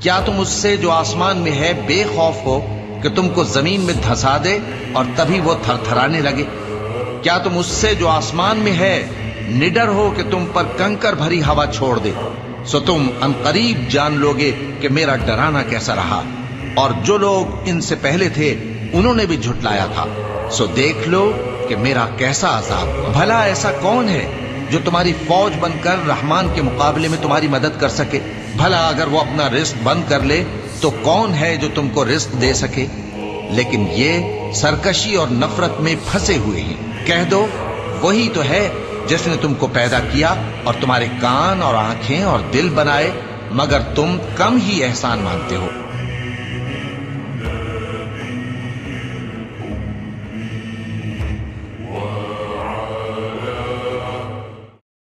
क्या तुम उससे जो आसमान में है बेखौफ हो कि तुमको जमीन में धंसा दे और तभी वो थरथराने लगे? क्या तुम उससे जो आसमान में है निडर हो कि तुम पर कंकर भरी हवा छोड़ दे? सो तुम अनकरीब जान लोगे कि मेरा डराना कैसा रहा। और जो लोग इनसे पहले थे उन्होंने भी झुटलाया था। सो देख लो कि मेरा कैसा अजाब। भला ऐसा कौन है जो तुम्हारी फौज बनकर रहमान के मुकाबले में तुम्हारी मदद कर सके? भला अगर वो अपना रिस्क बंद कर ले तो कौन है जो तुमको रिस्क दे सके? लेकिन ये सरकशी और नफरत में फंसे हुए हैं। कह दो, वही तो है जिसने तुमको पैदा किया और तुम्हारे कान और आंखें और दिल बनाए, मगर तुम कम ही एहसान मानते हो।